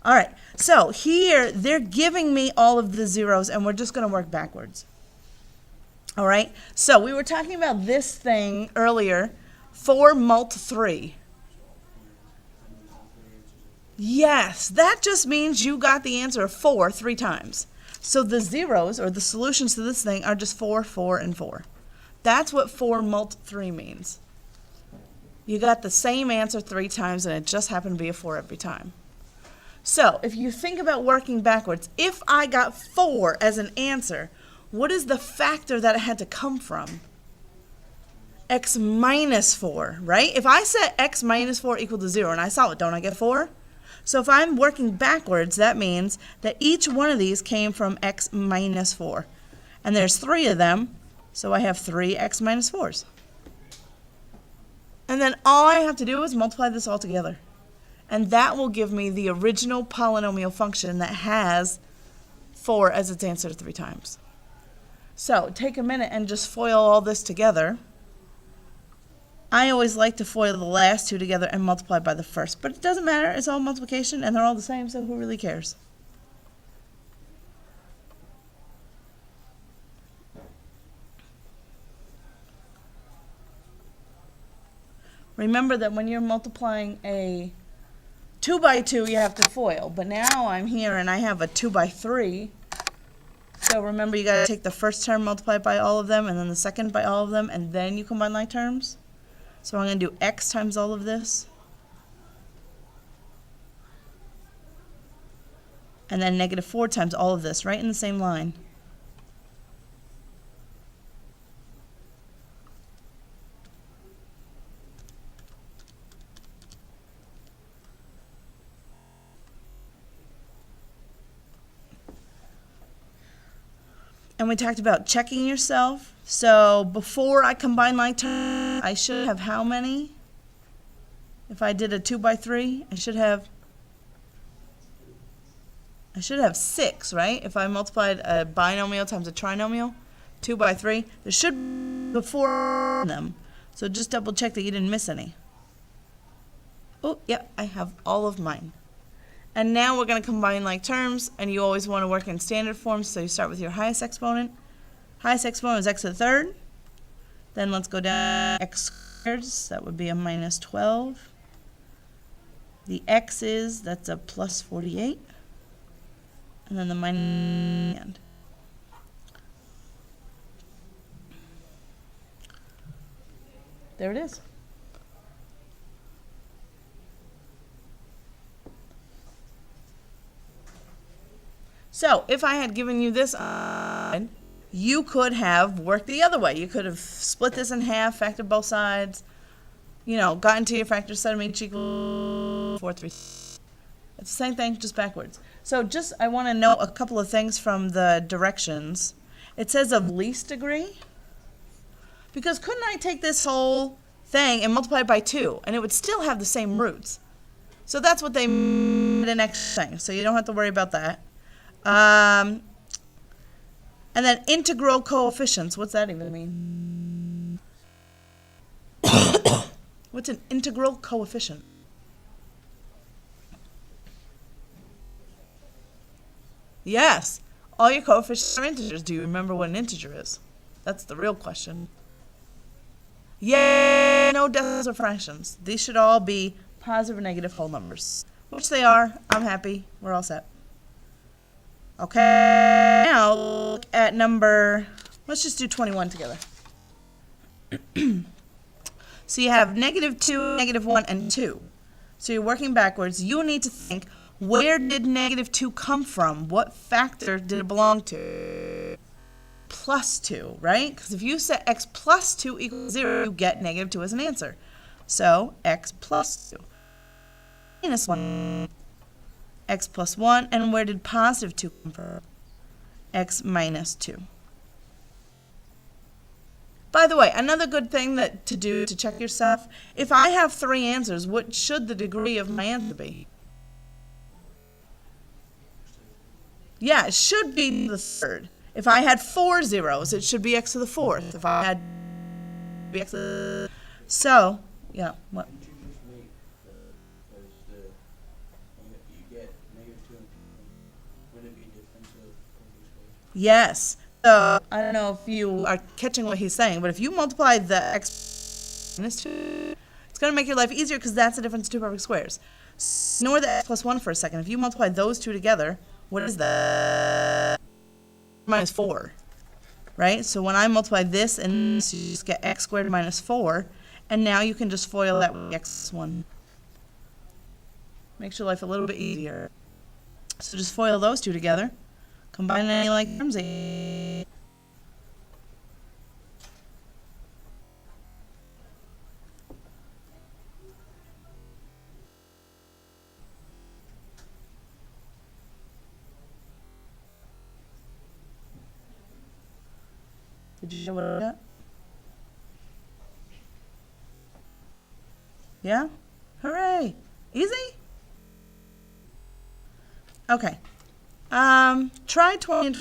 All right, so here they're giving me all of the zeros, and we're just going to work backwards. All right, so we were talking about this thing earlier, 4 mult 3. Yes, that just means you got the answer of 4 3 times. So the zeros, or the solutions to this thing, are just 4, 4, and 4. That's what 4 mult 3 means. You got the same answer 3 times, and it just happened to be a 4 every time. So if you think about working backwards, if I got 4 as an answer, what is the factor that it had to come from? X minus 4, right? If I set x minus 4 equal to 0 and I solve it, don't I get 4? So if I'm working backwards, that means that each one of these came from x minus 4. And there's 3 of them, so I have 3 x minus 4s. And then all I have to do is multiply this all together. And that will give me the original polynomial function that has 4 as its answer 3 times. So take a minute and just FOIL all this together. I always like to FOIL the last 2 together and multiply by the first. But it doesn't matter. It's all multiplication, and they're all the same, so who really cares? Remember that when you're multiplying a 2 by 2, you have to FOIL. But now I'm here and I have a 2 by 3. So remember, you got to take the first term, multiply it by all of them, and then the second by all of them, and then you combine like terms. So I'm going to do x times all of this. And then negative 4 times all of this, right in the same line. And we talked about checking yourself. So before I combine like terms, I should have how many? If I did a 2 by 3, I should have 6, right? If I multiplied a binomial times a trinomial, 2 by 3, there should be before them. So just double check that you didn't miss any. Oh, yeah, I have all of mine. And now we're going to combine like terms, and you always want to work in standard forms, so you start with your highest exponent. Highest exponent is x to the third. Then let's go down x squared, so that would be a minus 12. The x's, that's a plus 48. And then the minus end. There it is. So if I had given you this, you could have worked the other way. You could have split this in half, factored both sides, you know, gotten to your factor, set them each equal 4, 3. It's the same thing, just backwards. So just, I want to note a couple of things from the directions. It says of least degree, because couldn't I take this whole thing and multiply it by 2, and it would still have the same roots? So that's what they made an extra thing, so you don't have to worry about that. And then integral coefficients, what's that even mean? What's an integral coefficient? Yes, all your coefficients are integers. Do you remember what an integer is? That's the real question. Yay, no decimals or fractions. These should all be positive or negative whole numbers, which they are. I'm happy. We're all set. Okay, now look at number, let's just do 21 together. So you have negative 2, negative 1, and 2. So you're working backwards. You need to think, where did negative 2 come from? What factor did it belong to? Plus 2, right? Because if you set x plus 2 equals 0, you get negative 2 as an answer. So x plus 2 minus 1. X plus 1, and where did positive 2 come from? X minus 2. By the way, another good thing to do to check yourself, if I have 3 answers, what should the degree of my answer be? Yeah, it should be the third. If I had 4 zeros, it should be x to the 4th. If I had x to the... So, yeah, what? Yes. So I don't know if you are catching what he's saying, but if you multiply the x minus 2, it's going to make your life easier because that's the difference of two perfect squares. Ignore the x plus 1 for a second. If you multiply those two together, what is that? Minus 4, right? So when I multiply this and this, you just get x squared minus 4, and now you can just FOIL that with x plus 1. Makes your life a little bit easier. So just FOIL those two together. Combine any like terms. Did you know what I got? Yeah? Hooray! Easy? Okay. Try 20.